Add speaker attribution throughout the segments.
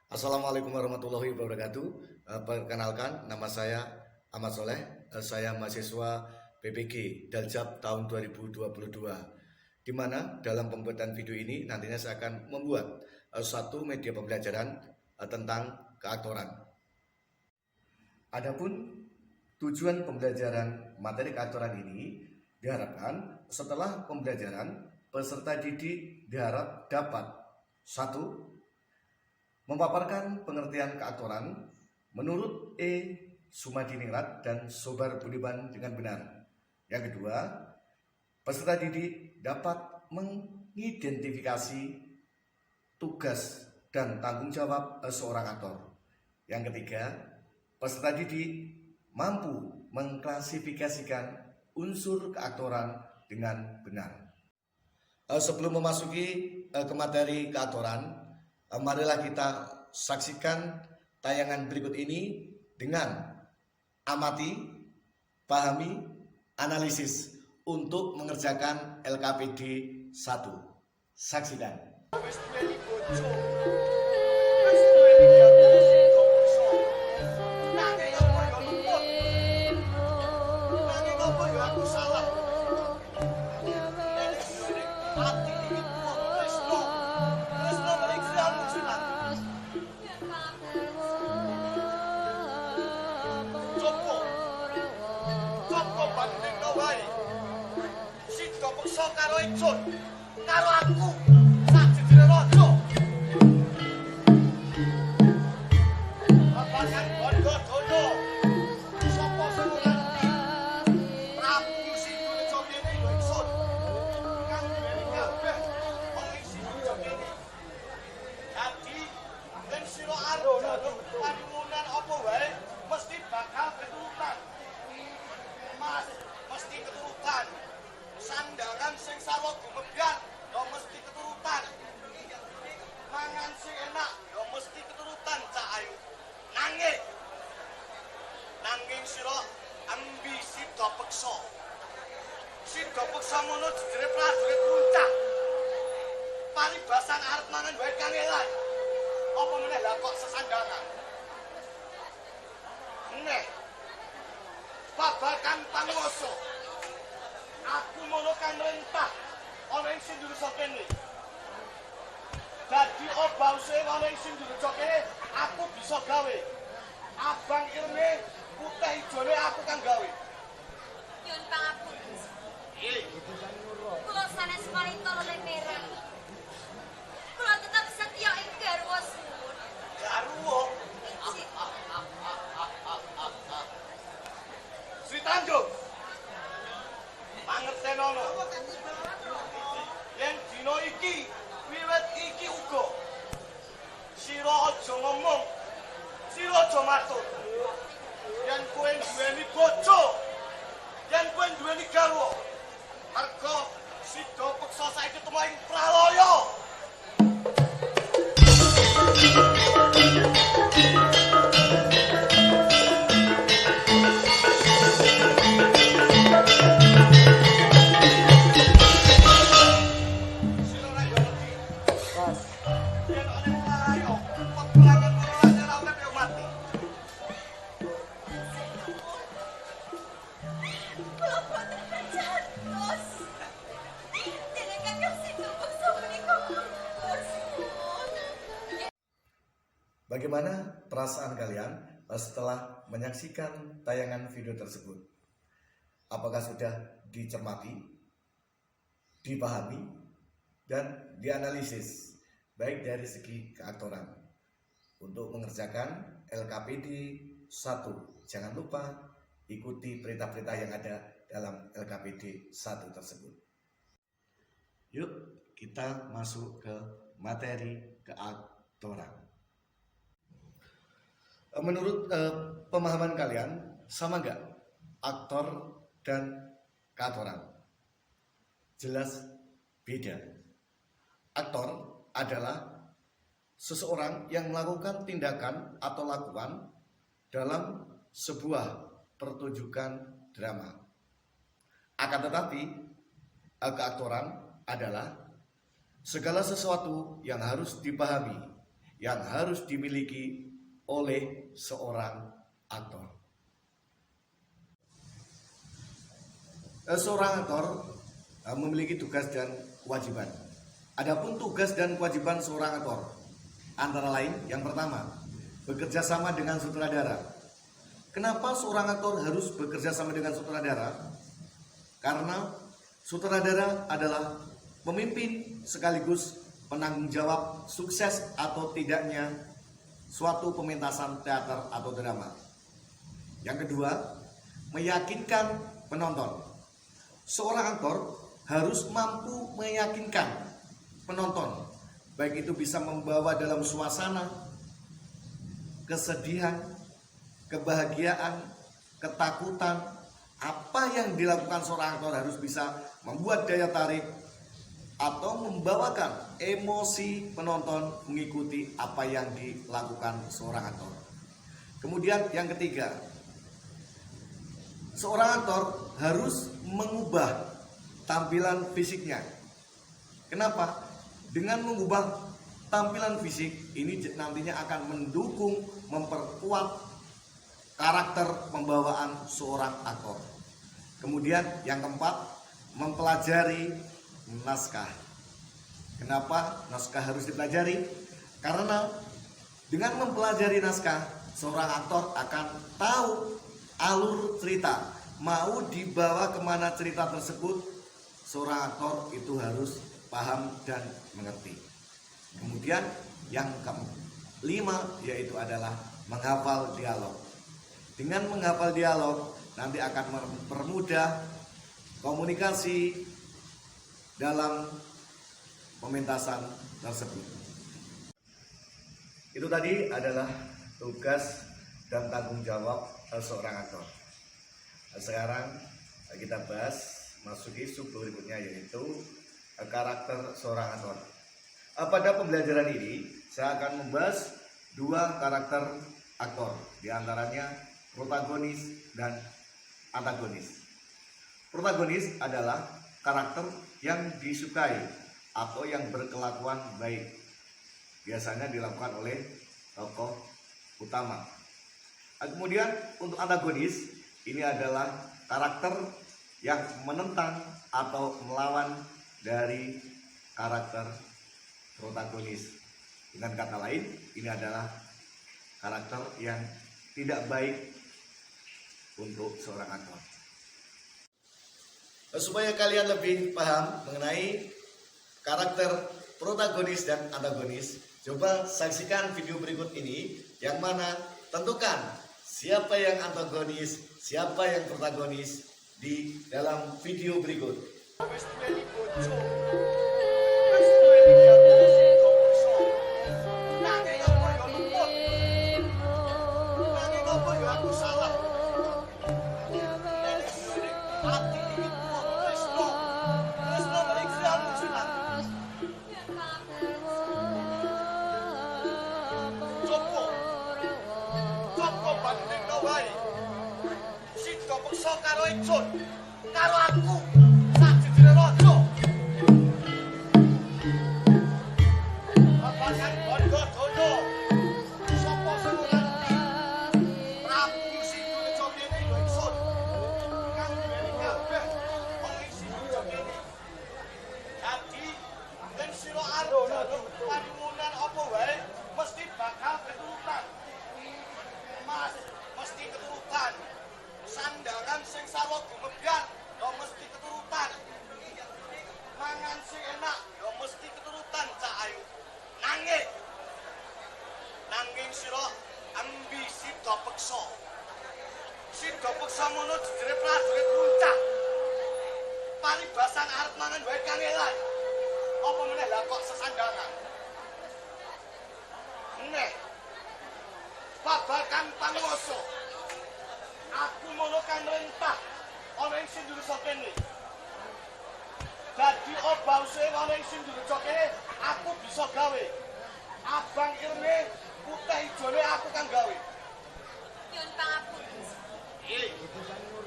Speaker 1: Assalamualaikum warahmatullahi wabarakatuh. Perkenalkan, nama saya Ahmad Soleh. Saya mahasiswa PPG Daljab tahun 2022. Di mana dalam pembuatan video ini nantinya saya akan membuat satu media pembelajaran tentang keaktoran. Adapun tujuan pembelajaran materi keaktoran ini diharapkan setelah pembelajaran peserta didik diharap dapat satu, memaparkan pengertian keaktoran menurut Sumadiningrat dan Sobar Budiman dengan benar. Yang kedua, peserta didik dapat mengidentifikasi tugas dan tanggung jawab seorang aktor. Yang ketiga, peserta didik mampu mengklasifikasikan unsur keaktoran dengan benar. Sebelum memasuki ke materi keaktoran, marilah kita saksikan tayangan berikut ini dengan amati, pahami, analisis untuk mengerjakan LKPD 1. Saksikan.
Speaker 2: Karo Icun, karo aku, sajidine raja. Babagan Bandadana, sapa sing ora ngerti? Prabu Sindurjo kene lho Icun. Kang duweni kabeh wong ing Sindurjo kene. Dadi yen sira arep njaluk panuwunan apa wae mesti bakal keturutan. Mas, mesti keturutan. Sandaran sing sawet gumebyar yo mesti keturutan. Mangan sing enak yo mesti keturutan Cak Ayu. Nanging sira ambisi do peksa. Sida peksa mono jejere prajurit puncak. Paribasan arep mangan wae kangelan. Apa meneh lah kok sesandangan. Neh. Babakan panguwasa. Aku mono kan rentah ana ing Sindurjo kene. Dadi obause ana ing Sindurjo kene aku bisa gawe. Abang irne putih ijone aku kang gawe.
Speaker 3: Nyuwun pangapunten. Kula sanes marita lele merah. Kula tetap setya ing garwa suwun.
Speaker 2: Garwa.
Speaker 3: Iji.
Speaker 2: Sri Tanjung. Pangertenono. Yen dina iki, wiwit iki uga. Sira aja ngomong, sira aja matur. Yen kowe duweni bojo, yen kowe duweni garwa, merga sida peksa saiki temu ing pralaya.
Speaker 3: Kula boten percaya, Bos. Dene kakang Sidhu Beksa menika gugur suwun.
Speaker 1: Bagaimana perasaan kalian setelah menyaksikan tayangan video tersebut? Apakah sudah dicermati, dipahami, dan dianalisis baik dari segi keaktoran? Untuk mengerjakan LKPD 1, jangan lupa ikuti perintah-perintah yang ada dalam LKPD 1 tersebut. Yuk kita masuk ke materi keaktoran. Menurut pemahaman kalian, sama nggak aktor dan keaktoran? Jelas beda. Aktor adalah seseorang yang melakukan tindakan atau lakukan dalam sebuah pertunjukan drama. Akan tetapi, keaktoran adalah segala sesuatu yang harus dipahami, yang harus dimiliki oleh seorang aktor. Seorang aktor memiliki tugas dan kewajiban. Adapun tugas dan kewajiban seorang aktor antara lain yang pertama, bekerja sama dengan sutradara. Kenapa seorang aktor harus bekerja sama dengan sutradara? Karena sutradara adalah pemimpin sekaligus penanggung jawab sukses atau tidaknya suatu pementasan teater atau drama. Yang kedua, meyakinkan penonton. Seorang aktor harus mampu meyakinkan penonton, baik itu bisa membawa dalam suasana kesedihan, kebahagiaan, ketakutan. Apa yang dilakukan seorang aktor harus bisa membuat daya tarik atau membawakan emosi penonton mengikuti apa yang dilakukan seorang aktor. Kemudian yang ketiga, seorang aktor harus mengubah tampilan fisiknya. Kenapa? Dengan mengubah tampilan fisik ini nantinya akan mendukung, memperkuat karakter pembawaan seorang aktor. Kemudian yang keempat, mempelajari naskah. Kenapa naskah harus dipelajari? Karena dengan mempelajari naskah, seorang aktor akan tahu alur cerita, mau dibawa kemana cerita tersebut. Seorang aktor itu harus paham dan mengerti. Kemudian yang kelima yaitu adalah menghafal dialog. Dengan menghafal dialog nanti akan mempermudah komunikasi dalam pementasan tersebut. Itu tadi adalah tugas dan tanggung jawab seorang aktor. Sekarang kita bahas masuki sub berikutnya yaitu karakter seorang aktor. Pada pembelajaran ini saya akan membahas dua karakter aktor, di antaranya protagonis dan antagonis. Protagonis adalah karakter yang disukai atau yang berkelakuan baik. Biasanya dilakukan oleh tokoh utama. Kemudian untuk antagonis, ini adalah karakter yang menentang atau melawan dari karakter protagonis. Dengan kata lain, ini adalah karakter yang tidak baik untuk seorang aktor. Supaya kalian lebih paham mengenai karakter protagonis dan antagonis, coba saksikan video berikut ini, yang mana tentukan siapa yang antagonis, siapa yang protagonis di dalam video berikut.
Speaker 2: Wis duweni bojo. Wis duweni garpu sing bokso. Nanging apa yo luput. Nanging apa yo aku salah. Nek duweni ati iki kuat Tresno. Tresno balik siamu sinan. Copo. Copo banding no wae. Sida peksa karo Icun. Karo aku. Sandaran sing sawo gumebyar yo mesti keturutan. Mangan sing enak yo mesti keturutan Cak Ayu. Nanging sira ambisi do peksa. Sida peksa mono jejere prajurit puncak. Paribasan arep mangan wae kangelan. Apa meneh lah kok sesandangan. Neh. Babakan panguwasa. Aku mono kan rentah ana ing Sindurjo kene. Dadi obause ana ing Sindurjo kene aku bisa gawe. Abang irne putih ijone aku kang gawe.
Speaker 3: Nyuwun pangapunten.
Speaker 2: Iki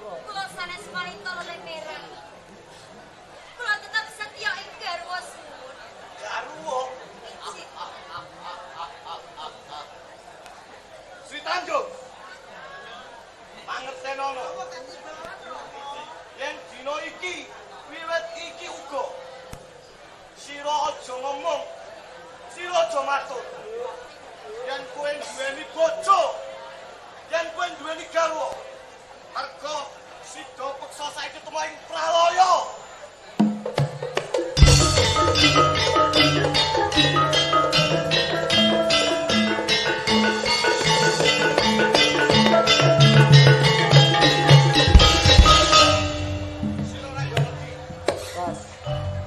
Speaker 3: Kula sanes marita lemera. Kula tetap setya ing garwa suwun.
Speaker 2: garwa.
Speaker 3: Iji.
Speaker 2: ngomong, sira aja matur. Yen kowe duweni bojo, yen kowe duweni garwa, mergo sida peksa saiki tumaing pralaya. Sira ora yo ngerti.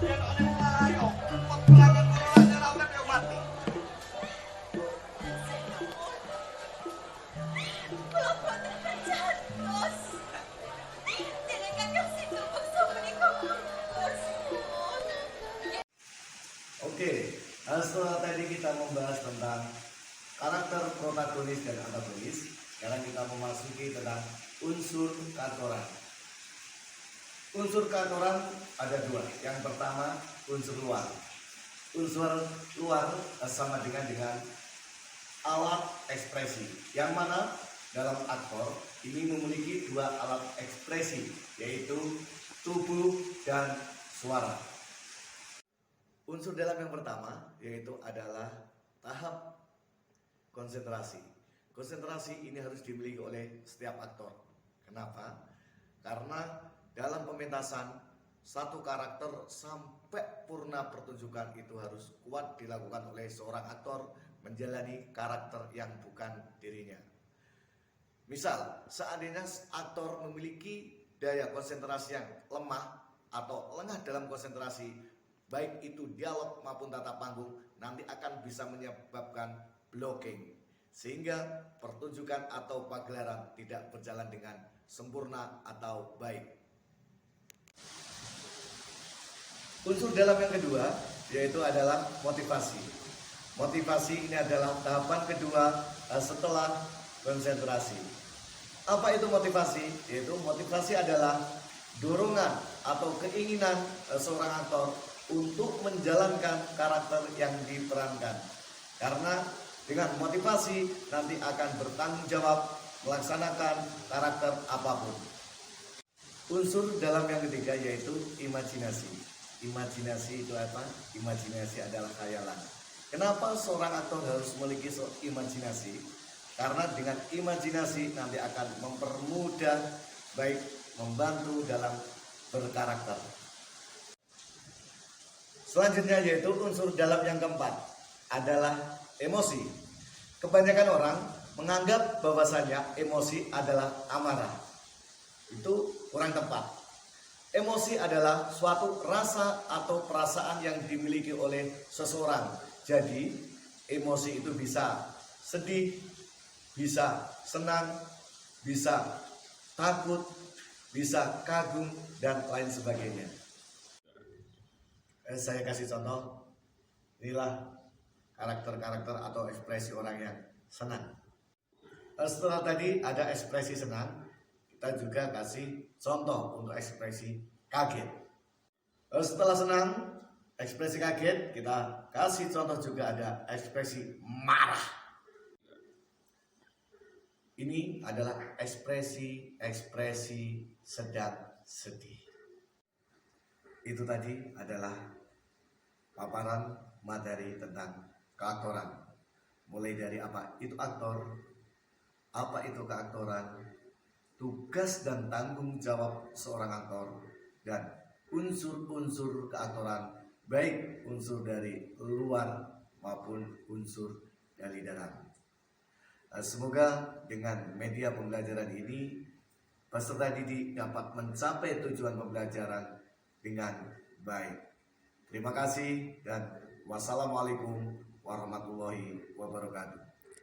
Speaker 2: Yen ana pralaya, peperangan korone ora urip yo mati.
Speaker 3: Kula boten jahat, Bos. Jeneng kakang Sindu beksa menika Bos.
Speaker 1: Oke, setelah tadi kita membahas tentang karakter protagonis dan antagonis, sekarang kita memasuki tentang unsur keaktoran. Unsur keaktoran ada dua. Yang pertama, unsur luar. Unsur luar sama dengan alat ekspresi, yang mana dalam aktor ini memiliki dua alat ekspresi, yaitu tubuh dan suara. Unsur dalam yang pertama yaitu adalah tahap konsentrasi. Konsentrasi ini harus dimiliki oleh setiap aktor. Kenapa? Karena dalam pementasan satu karakter sampai purna pertunjukan itu harus kuat dilakukan oleh seorang aktor menjalani karakter yang bukan dirinya. Misal, seandainya aktor memiliki daya konsentrasi yang lemah atau lengah dalam konsentrasi, baik itu dialog maupun tata panggung, nanti akan bisa menyebabkan blocking, sehingga pertunjukan atau pagelaran tidak berjalan dengan sempurna atau baik. Unsur dalam yang kedua yaitu adalah motivasi. Motivasi ini adalah tahapan kedua setelah konsentrasi. Apa itu motivasi? Yaitu motivasi adalah dorongan atau keinginan seorang aktor untuk menjalankan karakter yang diperankan. Karena dengan motivasi nanti akan bertanggung jawab melaksanakan karakter apapun. Unsur dalam yang ketiga yaitu imajinasi. Imajinasi itu apa? Imajinasi adalah khayalan. Kenapa seorang aktor harus memiliki imajinasi? Karena dengan imajinasi nanti akan mempermudah, baik membantu dalam berkarakter. Selanjutnya yaitu unsur dalam yang keempat adalah emosi. Kebanyakan orang menganggap bahwasanya emosi adalah amarah. Itu kurang tepat. Emosi adalah suatu rasa atau perasaan yang dimiliki oleh seseorang. Jadi, emosi itu bisa sedih, bisa senang, bisa takut, bisa kagum, dan lain sebagainya. Saya kasih contoh, inilah karakter-karakter atau ekspresi orang yang senang. Setelah tadi ada ekspresi senang, kita juga kasih contoh untuk ekspresi kaget. Setelah senang, ekspresi kaget, kita kasih contoh juga ada ekspresi marah. Ini adalah ekspresi sedang sedih. Itu tadi adalah paparan materi tentang keaktoran. Mulai dari apa itu aktor, apa itu keaktoran, tugas dan tanggung jawab seorang aktor, dan unsur-unsur keaktoran, baik unsur dari luar maupun unsur dari dalam. Semoga dengan media pembelajaran ini peserta didik dapat mencapai tujuan pembelajaran dengan baik. Terima kasih dan wassalamualaikum warahmatullahi wabarakatuh.